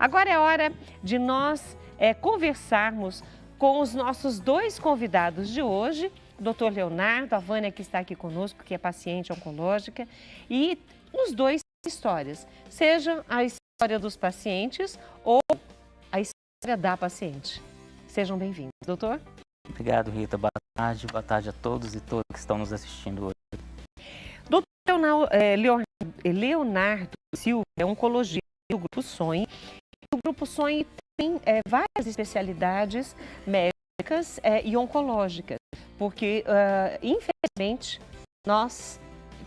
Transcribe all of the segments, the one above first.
Agora é hora de nós conversarmos com os nossos dois convidados de hoje, o Dr. Leonardo, a Vânia que está aqui conosco, que é paciente oncológica, e os dois têm histórias, seja a história dos pacientes ou a história da paciente. Sejam bem-vindos, doutor. Obrigado, Rita. Boa tarde a todos e todas que estão nos assistindo hoje. Doutor Leonardo Silva é oncologista do Grupo Sonho. O Grupo Sonho tem várias especialidades médicas e oncológicas, porque, infelizmente, nós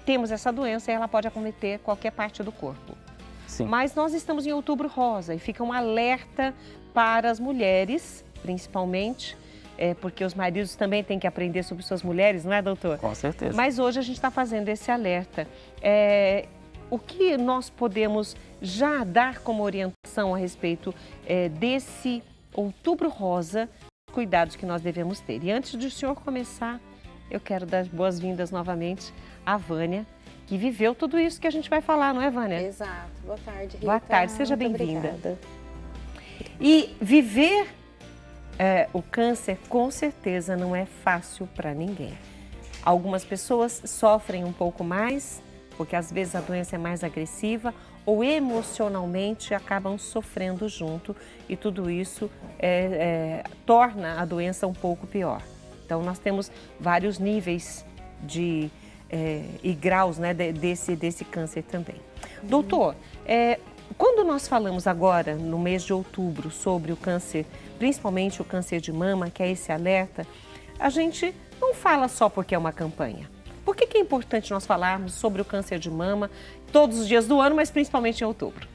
temos essa doença e ela pode acometer qualquer parte do corpo. Sim. Mas nós estamos em Outubro Rosa e fica um alerta para as mulheres, principalmente, porque os maridos também têm que aprender sobre suas mulheres, não é, doutor? Com certeza. Mas hoje a gente está fazendo esse alerta. O que nós podemos já dar como orientação a respeito desse Outubro Rosa, cuidados que nós devemos ter? E antes de o senhor começar, eu quero dar boas-vindas novamente à Vânia, que viveu tudo isso que a gente vai falar, não é, Vânia? Exato. Boa tarde, Rita. Boa tarde, seja bem-vinda. Obrigada. E viver o câncer, com certeza, não é fácil para ninguém. Algumas pessoas sofrem um pouco mais, porque às vezes a doença é mais agressiva, ou emocionalmente acabam sofrendo junto, e tudo isso torna a doença um pouco pior. Então, nós temos vários níveis e graus, né, desse câncer também. Doutor, quando nós falamos agora, no mês de outubro, sobre o câncer, principalmente o câncer de mama, que é esse alerta, a gente não fala só porque é uma campanha. Por que é importante nós falarmos sobre o câncer de mama todos os dias do ano, mas principalmente em outubro?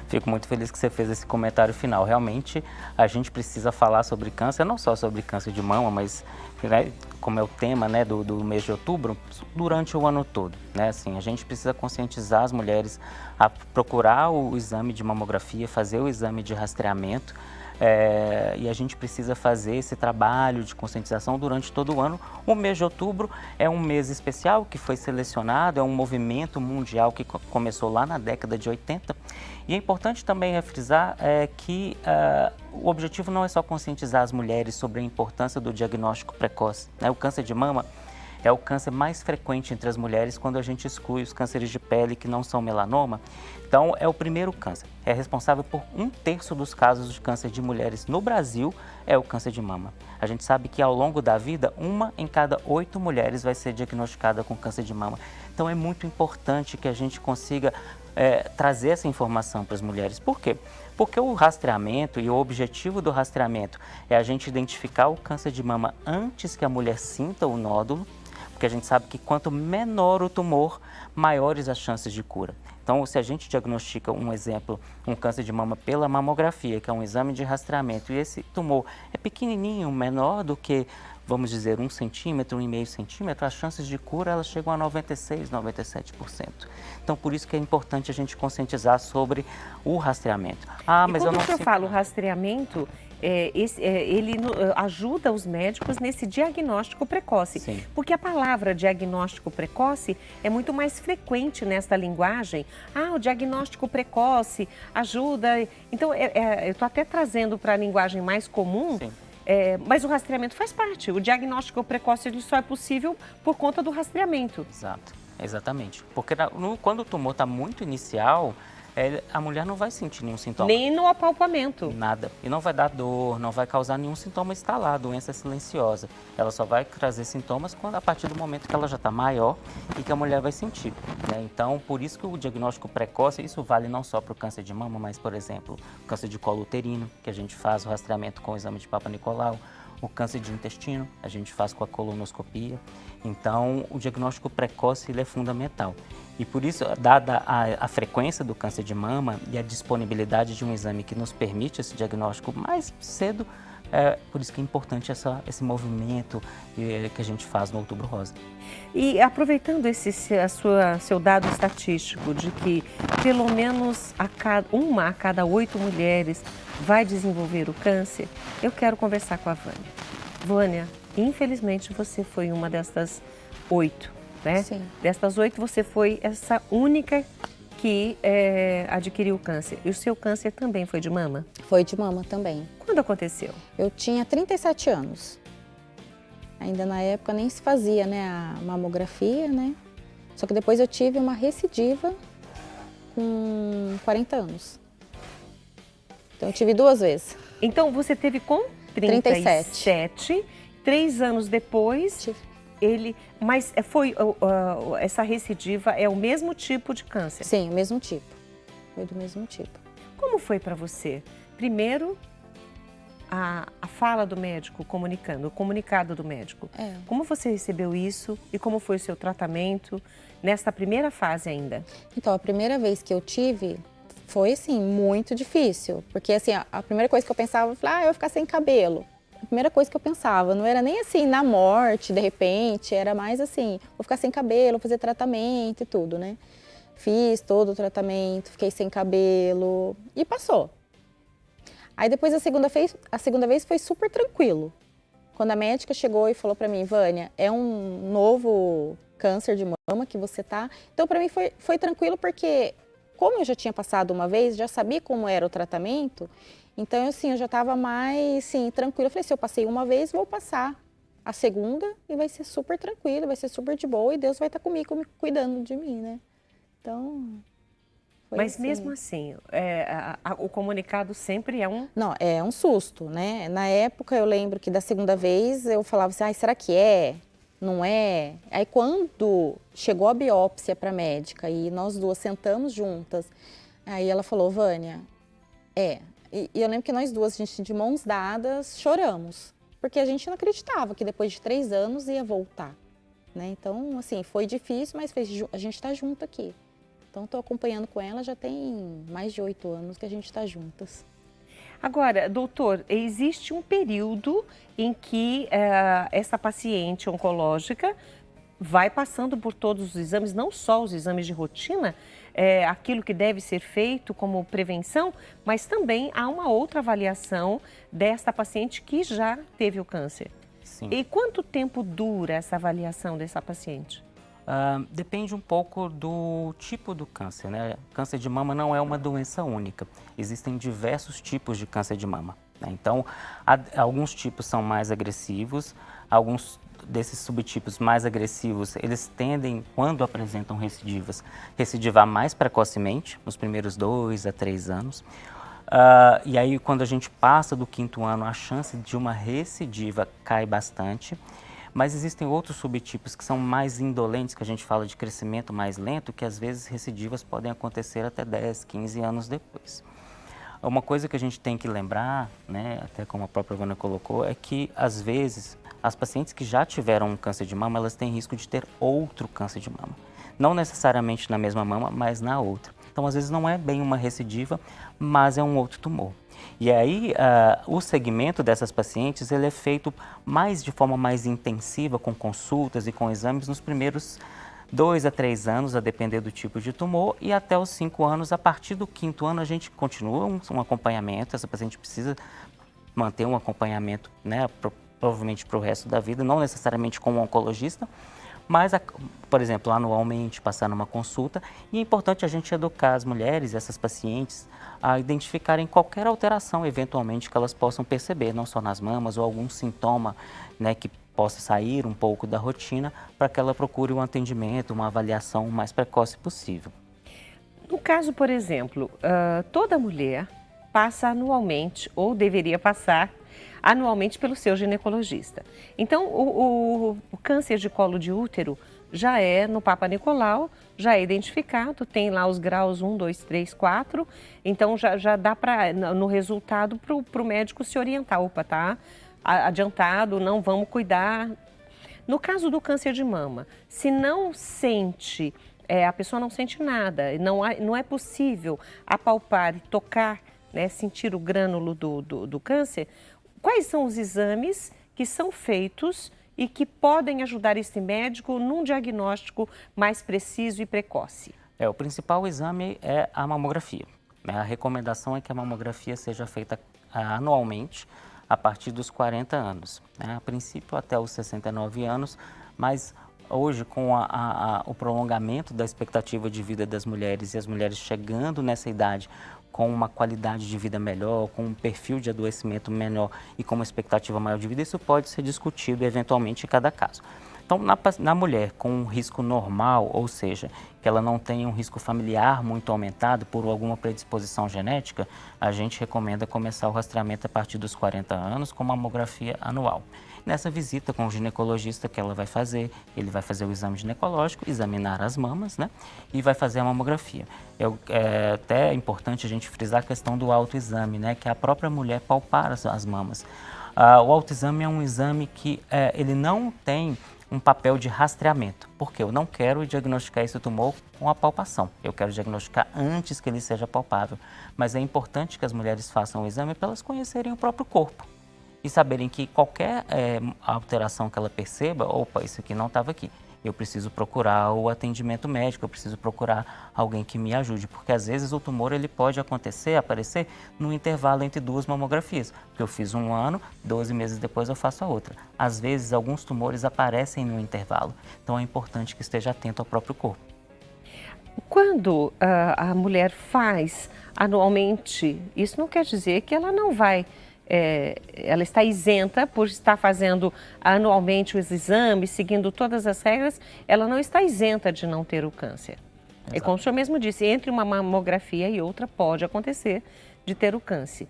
Fico muito feliz que você fez esse comentário final. Realmente, a gente precisa falar sobre câncer, não só sobre câncer de mama, mas, né, como é o tema, né, do mês de outubro, durante o ano todo. Né? Assim, a gente precisa conscientizar as mulheres a procurar o exame de mamografia, fazer o exame de rastreamento. E a gente precisa fazer esse trabalho de conscientização durante todo o ano. O mês de outubro é um mês especial que foi selecionado, é um movimento mundial que começou lá na década de 80. E é importante também frisar que o objetivo não é só conscientizar as mulheres sobre a importância do diagnóstico precoce. Né? O câncer de mama é o câncer mais frequente entre as mulheres quando a gente exclui os cânceres de pele que não são melanoma. Então, é o primeiro câncer. É responsável por 1/3 dos casos de câncer de mulheres no Brasil, é o câncer de mama. A gente sabe que ao longo da vida, 1 em cada 8 mulheres vai ser diagnosticada com câncer de mama. Então, é muito importante que a gente consiga trazer essa informação para as mulheres. Por quê? Porque o rastreamento e o objetivo do rastreamento é a gente identificar o câncer de mama antes que a mulher sinta o nódulo, porque a gente sabe que quanto menor o tumor, maiores as chances de cura. Então, se a gente diagnostica, um exemplo, um câncer de mama pela mamografia, que é um exame de rastreamento, e esse tumor é pequenininho, menor do que, vamos dizer, 1 centímetro, 1,5 centímetro, as chances de cura elas chegam a 96%, 97%. Então, por isso que é importante a gente conscientizar sobre o rastreamento. Mas quando eu falo rastreamento, ele ajuda os médicos nesse diagnóstico precoce. Sim. Porque a palavra diagnóstico precoce é muito mais frequente nesta linguagem. O diagnóstico precoce ajuda. Então, eu estou até trazendo para a linguagem mais comum. Sim. Mas o rastreamento faz parte. O diagnóstico precoce ele só é possível por conta do rastreamento. Exato, exatamente. Porque quando o tumor está muito inicial, a mulher não vai sentir nenhum sintoma. Nem no apalpamento. Nada. E não vai dar dor, não vai causar nenhum sintoma instalar, a doença é silenciosa. Ela só vai trazer sintomas a partir do momento que ela já está maior e que a mulher vai sentir. Né? Então, por isso que o diagnóstico precoce, isso vale não só para o câncer de mama, mas, por exemplo, o câncer de colo uterino, que a gente faz o rastreamento com o exame de Papa Nicolau, o câncer de intestino, a gente faz com a colonoscopia. Então, o diagnóstico precoce ele é fundamental. E por isso, dada a frequência do câncer de mama e a disponibilidade de um exame que nos permite esse diagnóstico mais cedo, por isso que é importante esse movimento que a gente faz no Outubro Rosa. E aproveitando seu dado estatístico de que pelo menos uma a cada 8 mulheres vai desenvolver o câncer, eu quero conversar com a Vânia. Vânia, infelizmente você foi uma destas 8, né? Sim. Destas 8 você foi essa única que adquiriu o câncer. E o seu câncer também foi de mama? Foi de mama também. Quando aconteceu? Eu tinha 37 anos. Ainda na época nem se fazia, né, a mamografia, né? Só que depois eu tive uma recidiva com 40 anos. Então eu tive 2 vezes. Então você teve com 37, 3 anos depois, mas essa recidiva é o mesmo tipo de câncer? Sim, o mesmo tipo. Foi do mesmo tipo. Como foi para você? Primeiro, a fala do médico comunicando, o comunicado do médico. Como você recebeu isso e como foi o seu tratamento nesta primeira fase ainda? Então, a primeira vez que eu tive foi, assim, muito difícil. Porque, assim, a primeira coisa que eu pensava, eu falei, eu vou ficar sem cabelo. A primeira coisa que eu pensava, não era nem assim, na morte, de repente, era mais assim, vou ficar sem cabelo, vou fazer tratamento e tudo, né? Fiz todo o tratamento, fiquei sem cabelo e passou. Aí depois a segunda vez foi super tranquilo. Quando a médica chegou e falou pra mim, Vânia, é um novo câncer de mama que você tá. Então pra mim foi tranquilo porque, como eu já tinha passado uma vez, já sabia como era o tratamento, então assim, eu já estava mais assim, tranquila. Eu falei, se eu passei uma vez, vou passar a segunda e vai ser super tranquilo, vai ser super de boa e Deus vai estar comigo, cuidando de mim, né? Então... Mas assim. mesmo assim, o comunicado sempre é um... Não, é um susto, né? Na época eu lembro que da segunda vez eu falava assim, será que é? Não é? Aí quando chegou a biópsia para a médica e nós duas sentamos juntas, aí ela falou, Vânia, E eu lembro que nós duas, a gente de mãos dadas, choramos. Porque a gente não acreditava que depois de 3 anos ia voltar, né? Então, assim, foi difícil, mas a gente está junto aqui. Então, estou acompanhando com ela, já tem mais de 8 anos que a gente está juntas. Agora, doutor, existe um período em que essa paciente oncológica vai passando por todos os exames, não só os exames de rotina, aquilo que deve ser feito como prevenção, mas também há uma outra avaliação desta paciente que já teve o câncer. Sim. E quanto tempo dura essa avaliação dessa paciente? Depende um pouco do tipo do câncer, né? Câncer de mama não é uma doença única. Existem diversos tipos de câncer de mama, né? Então, alguns tipos são mais agressivos, alguns desses subtipos mais agressivos, eles tendem, quando apresentam recidivas, recidivar mais precocemente, nos primeiros 2 a 3 anos. E aí, quando a gente passa do 5º ano, a chance de uma recidiva cai bastante. Mas existem outros subtipos que são mais indolentes, que a gente fala de crescimento mais lento, que às vezes recidivas podem acontecer até 10, 15 anos depois. Uma coisa que a gente tem que lembrar, né, até como a própria Vânia colocou, é que às vezes as pacientes que já tiveram um câncer de mama, elas têm risco de ter outro câncer de mama. Não necessariamente na mesma mama, mas na outra. Então, às vezes não é bem uma recidiva, mas é um outro tumor. E aí, o segmento dessas pacientes, ele é feito de forma mais intensiva, com consultas e com exames nos primeiros 2 a 3 anos, a depender do tipo de tumor, e até os 5 anos. A partir do 5º ano, a gente continua um acompanhamento. Essa paciente precisa manter um acompanhamento, né, provavelmente para o resto da vida, não necessariamente com um oncologista, mas, por exemplo, anualmente passar numa consulta. E é importante a gente educar as mulheres, essas pacientes, a identificarem qualquer alteração, eventualmente, que elas possam perceber, não só nas mamas ou algum sintoma, né, que possa sair um pouco da rotina, para que ela procure um atendimento, uma avaliação o mais precoce possível. No caso, por exemplo, toda mulher passa anualmente, ou deveria passar anualmente, pelo seu ginecologista. Então, o câncer de colo de útero já é no Papa Nicolau, já é identificado, tem lá os graus 1, 2, 3, 4, então já dá para, no resultado, para o médico se orientar. Opa, tá adiantado, não vamos cuidar. No caso do câncer de mama, se não sente, a pessoa não sente nada, não é possível apalpar e tocar, né, sentir o grânulo do câncer, quais são os exames que são feitos e que podem ajudar esse médico num diagnóstico mais preciso e precoce? O principal exame é a mamografia. A recomendação é que a mamografia seja feita anualmente a partir dos 40 anos. A princípio até os 69 anos, mas hoje, com o prolongamento da expectativa de vida das mulheres e as mulheres chegando nessa idade com uma qualidade de vida melhor, com um perfil de adoecimento menor e com uma expectativa maior de vida, isso pode ser discutido eventualmente em cada caso. Então, na mulher com um risco normal, ou seja, que ela não tenha um risco familiar muito aumentado por alguma predisposição genética, a gente recomenda começar o rastreamento a partir dos 40 anos com mamografia anual. Nessa visita com o ginecologista que ela vai fazer, ele vai fazer o exame ginecológico, examinar as mamas, né? E vai fazer a mamografia. É até importante a gente frisar a questão do autoexame, né? Que é a própria mulher palpar as mamas. O autoexame é um exame que ele não tem um papel de rastreamento, porque eu não quero diagnosticar esse tumor com a palpação, eu quero diagnosticar antes que ele seja palpável. Mas é importante que as mulheres façam o exame para elas conhecerem o próprio corpo e saberem que qualquer alteração que ela perceba, opa, isso aqui não estava aqui. Eu preciso procurar o atendimento médico, eu preciso procurar alguém que me ajude, porque às vezes o tumor ele pode aparecer no intervalo entre duas mamografias, porque eu fiz um ano, 12 meses depois eu faço a outra. Às vezes alguns tumores aparecem no intervalo, então é importante que esteja atento ao próprio corpo. Quando a mulher faz anualmente, isso não quer dizer que ela não vai... ela está isenta por estar fazendo anualmente os exames, seguindo todas as regras, ela não está isenta de não ter o câncer. Exato. É como o senhor mesmo disse, entre uma mamografia e outra pode acontecer de ter o câncer.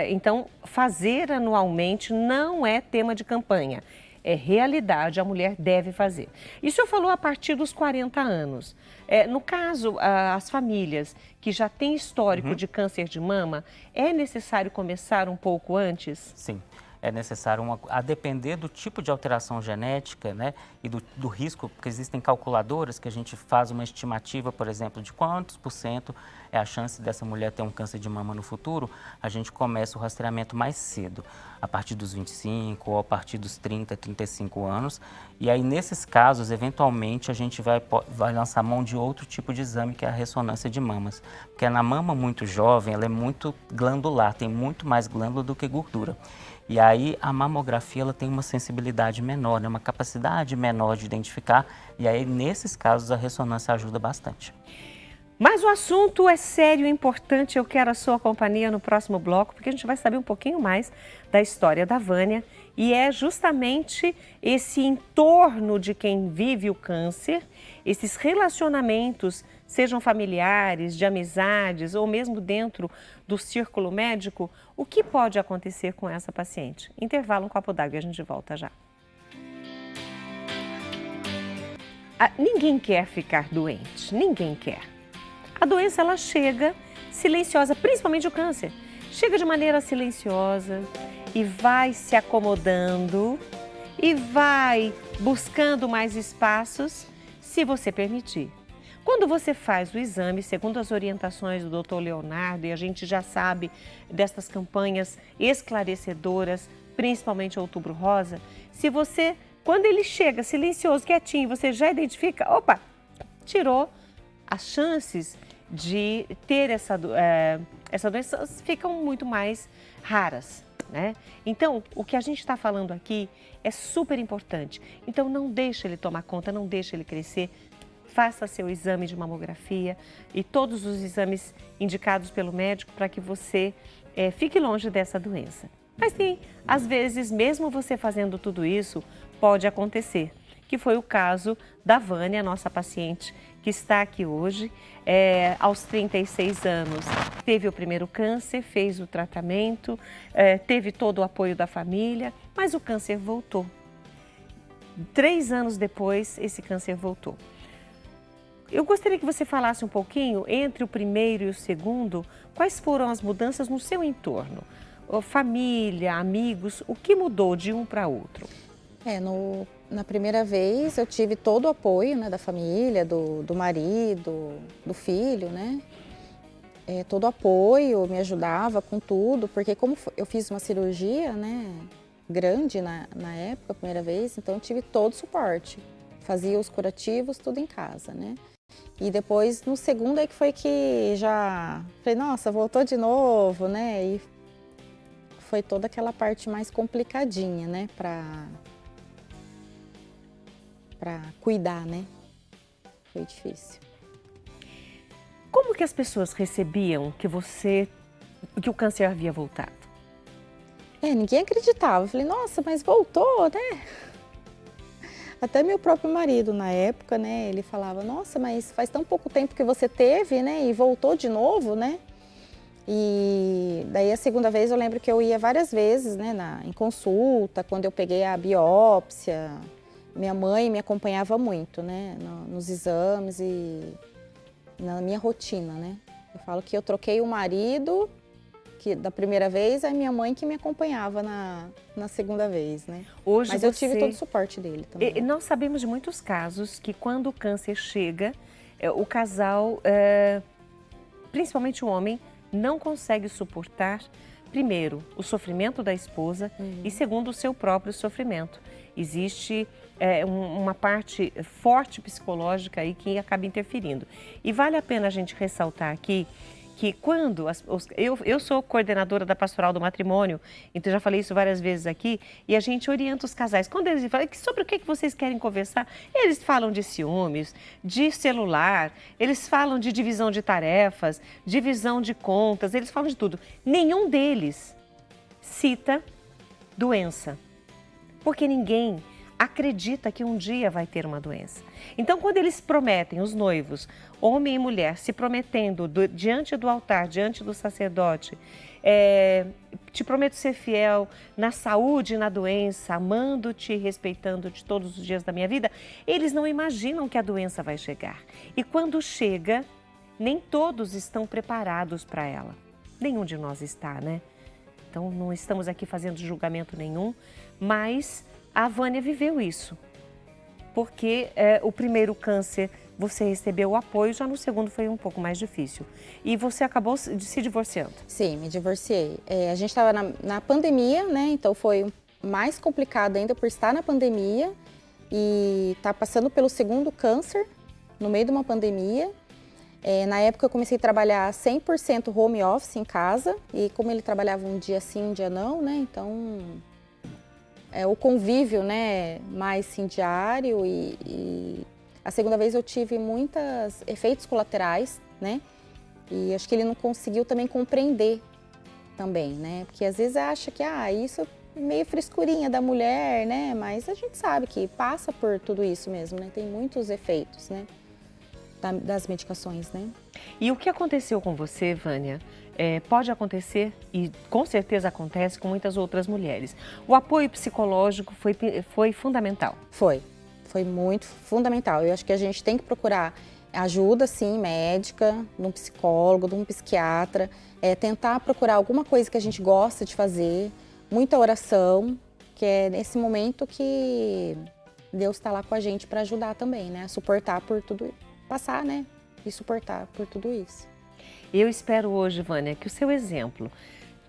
Então, fazer anualmente não é tema de campanha, é realidade, a mulher deve fazer. E o senhor falou a partir dos 40 anos. No caso, as famílias que já têm histórico de câncer de mama, é necessário começar um pouco antes? Sim, é necessário, a depender do tipo de alteração genética, né, e do risco, porque existem calculadoras que a gente faz uma estimativa, por exemplo, de quantos por cento é a chance dessa mulher ter um câncer de mama no futuro, a gente começa o rastreamento mais cedo, a partir dos 25 ou a partir dos 30, 35 anos. E aí, nesses casos, eventualmente, a gente vai lançar mão de outro tipo de exame, que é a ressonância de mamas. Porque na mama muito jovem, ela é muito glandular, tem muito mais glândula do que gordura. E aí, a mamografia ela tem uma sensibilidade menor, né? Uma capacidade menor de identificar. E aí, nesses casos, a ressonância ajuda bastante. Mas o assunto é sério e importante, eu quero a sua companhia no próximo bloco, porque a gente vai saber um pouquinho mais da história da Vânia, e é justamente esse entorno de quem vive o câncer, esses relacionamentos, sejam familiares, de amizades ou mesmo dentro do círculo médico, o que pode acontecer com essa paciente? Intervalo, um copo d'água e a gente volta já. Ninguém quer ficar doente, ninguém quer. A doença, ela chega silenciosa, principalmente o câncer. Chega de maneira silenciosa e vai se acomodando e vai buscando mais espaços, se você permitir. Quando você faz o exame, segundo as orientações do Dr. Leonardo, e a gente já sabe dessas campanhas esclarecedoras, principalmente Outubro Rosa, se você, quando ele chega silencioso, quietinho, você já identifica, opa, tirou, as chances de ter essa doença ficam muito mais raras, né? Então, o que a gente está falando aqui é super importante. Então, não deixe ele tomar conta, não deixe ele crescer. Faça seu exame de mamografia e todos os exames indicados pelo médico para que você fique longe dessa doença. Mas sim, às vezes, mesmo você fazendo tudo isso, pode acontecer, que foi o caso da Vânia, nossa paciente que está aqui hoje, aos 36 anos, teve o primeiro câncer, fez o tratamento, teve todo o apoio da família, mas o câncer voltou. 3 anos depois, esse câncer voltou. Eu gostaria que você falasse um pouquinho, entre o primeiro e o segundo, quais foram as mudanças no seu entorno? Família, amigos, o que mudou de um para outro? Na primeira vez eu tive todo o apoio, né, da família, do marido, do filho, né? Todo o apoio, me ajudava com tudo, porque como eu fiz uma cirurgia, né, grande na época, a primeira vez, então eu tive todo o suporte. Fazia os curativos, tudo em casa, né? E depois, no segundo, é que foi que já falei, nossa, voltou de novo, né? E foi toda aquela parte mais complicadinha, né, para cuidar, né? Foi difícil. Como que as pessoas recebiam que o câncer havia voltado? Ninguém acreditava. Eu falei, nossa, mas voltou, né? Até meu próprio marido, na época, né? Ele falava, nossa, mas faz tão pouco tempo que você teve, né? E voltou de novo, né? E daí a segunda vez eu lembro que eu ia várias vezes, né? Em consulta, quando eu peguei a biópsia. Minha mãe me acompanhava muito, né? Nos exames e na minha rotina, né? Eu falo que eu troquei o marido da primeira vez, é minha mãe que me acompanhava na segunda vez, né? Hoje Mas eu tive todo o suporte dele também. E nós sabemos de muitos casos que quando o câncer chega, o casal, principalmente o homem, não consegue suportar, primeiro, o sofrimento da esposa e segundo, o seu próprio sofrimento. Existe uma parte forte psicológica aí que acaba interferindo. E vale a pena a gente ressaltar aqui que quando eu sou coordenadora da Pastoral do Matrimônio, então já falei isso várias vezes aqui, e a gente orienta os casais. Quando eles falam sobre o que vocês querem conversar, eles falam de ciúmes, de celular, eles falam de divisão de tarefas, divisão de contas, eles falam de tudo. Nenhum deles cita doença, porque ninguém acredita que um dia vai ter uma doença. Então, quando eles prometem, os noivos, homem e mulher, se prometendo diante do altar, diante do sacerdote, te prometo ser fiel na saúde e na doença, amando-te e respeitando-te todos os dias da minha vida, eles não imaginam que a doença vai chegar. E quando chega, nem todos estão preparados para ela. Nenhum de nós está, né? Então, não estamos aqui fazendo julgamento nenhum, mas a Vânia viveu isso, porque o primeiro câncer você recebeu o apoio, já no segundo foi um pouco mais difícil. E você acabou se divorciando. Sim, me divorciei. A gente estava na pandemia, né? Então foi mais complicado ainda por estar na pandemia e estar passando pelo segundo câncer no meio de uma pandemia. Na época eu comecei a trabalhar 100% home office em casa e como ele trabalhava um dia sim, um dia não, né? Então o convívio, né, mais sim, diário e a segunda vez eu tive muitos efeitos colaterais, né, e acho que ele não conseguiu também compreender também, né, porque às vezes acha que, isso é meio frescurinha da mulher, né, mas a gente sabe que passa por tudo isso mesmo, né, tem muitos efeitos, né, das medicações, né. E o que aconteceu com você, Vânia, pode acontecer e com certeza acontece com muitas outras mulheres. O apoio psicológico foi fundamental. Foi muito fundamental. Eu acho que a gente tem que procurar ajuda, sim, médica, de um psicólogo, de um psiquiatra, tentar procurar alguma coisa que a gente gosta de fazer, muita oração, que é nesse momento que Deus está lá com a gente para ajudar também, né? A suportar por tudo, passar, né? E suportar por tudo isso. Eu espero hoje, Vânia, que o seu exemplo,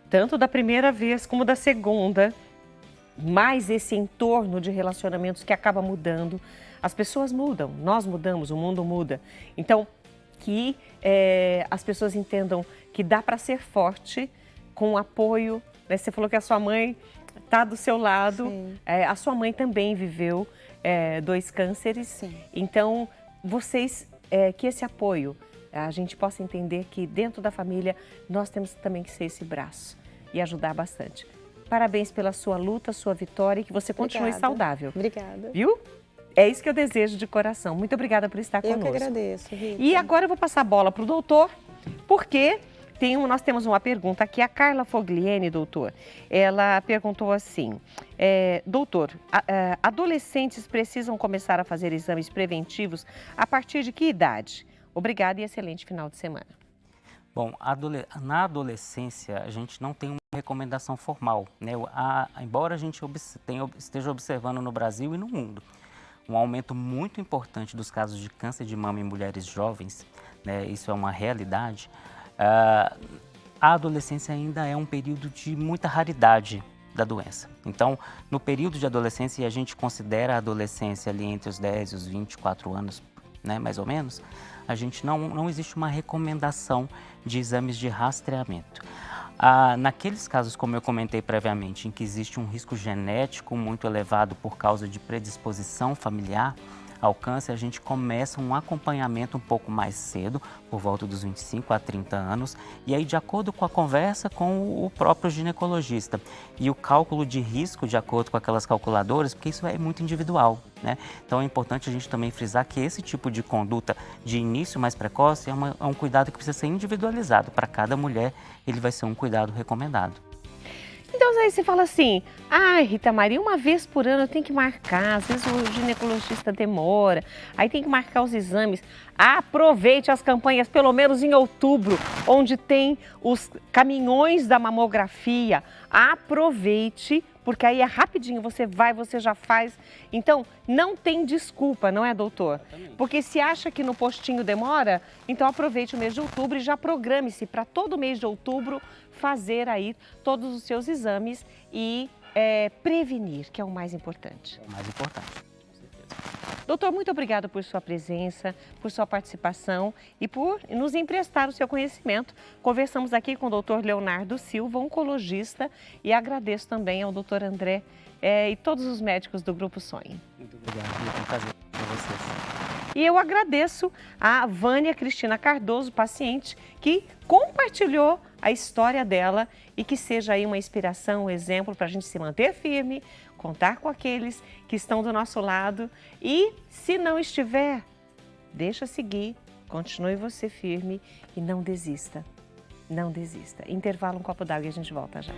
tanto da primeira vez como da segunda, mais esse entorno de relacionamentos que acaba mudando, as pessoas mudam, nós mudamos, o mundo muda. Então, que as pessoas entendam que dá para ser forte com apoio, né? Você falou que a sua mãe está do seu lado, a sua mãe também viveu 2 cânceres. Sim. Então, vocês, que esse apoio, a gente possa entender que dentro da família nós temos também que ser esse braço e ajudar bastante. Parabéns pela sua luta, sua vitória e que você continue saudável. Obrigada. Viu? É isso que eu desejo de coração. Muito obrigada por estar conosco. Eu que agradeço, Rita. E agora eu vou passar a bola para o doutor, porque nós temos uma pergunta aqui, a Carla Fogliene, doutor. Ela perguntou assim, doutor, adolescentes precisam começar a fazer exames preventivos a partir de que idade? Obrigada e excelente final de semana. Bom, na adolescência a gente não tem uma recomendação formal, né? Embora a gente esteja observando no Brasil e no mundo um aumento muito importante dos casos de câncer de mama em mulheres jovens, né? Isso é uma realidade. A adolescência ainda é um período de muita raridade da doença. Então, no período de adolescência, e a gente considera a adolescência ali entre os 10 e os 24 anos, né, mais ou menos, a gente não existe uma recomendação de exames de rastreamento. Naqueles casos, como eu comentei previamente, em que existe um risco genético muito elevado por causa de predisposição familiar ao câncer, a gente começa um acompanhamento um pouco mais cedo, por volta dos 25 a 30 anos, e aí de acordo com a conversa com o próprio ginecologista e o cálculo de risco de acordo com aquelas calculadoras, porque isso é muito individual, né? Então é importante a gente também frisar que esse tipo de conduta de início mais precoce é um cuidado que precisa ser individualizado. Para cada mulher, ele vai ser um cuidado recomendado. Então aí você fala assim, Rita Maria, uma vez por ano eu tenho que marcar, às vezes o ginecologista demora, aí tem que marcar os exames. Aproveite as campanhas, pelo menos em outubro, onde tem os caminhões da mamografia. Aproveite, porque aí é rapidinho, você vai, você já faz. Então, não tem desculpa, não é, doutor? Porque se acha que no postinho demora, então aproveite o mês de outubro e já programe-se para todo mês de outubro fazer aí todos os seus exames e prevenir, que é o mais importante. É o mais importante, com certeza. Doutor, muito obrigada por sua presença, por sua participação e por nos emprestar o seu conhecimento. Conversamos aqui com o doutor Leonardo Silva, oncologista, e agradeço também ao doutor André e todos os médicos do Grupo Sonho. Muito obrigado, foi um prazer com vocês. E eu agradeço a Vânia Cristina Cardoso, paciente, que compartilhou a história dela e que seja aí uma inspiração, um exemplo para a gente se manter firme, contar com aqueles que estão do nosso lado e, se não estiver, deixa seguir, continue você firme e não desista. Não desista. Intervalo, um copo d'água e a gente volta já.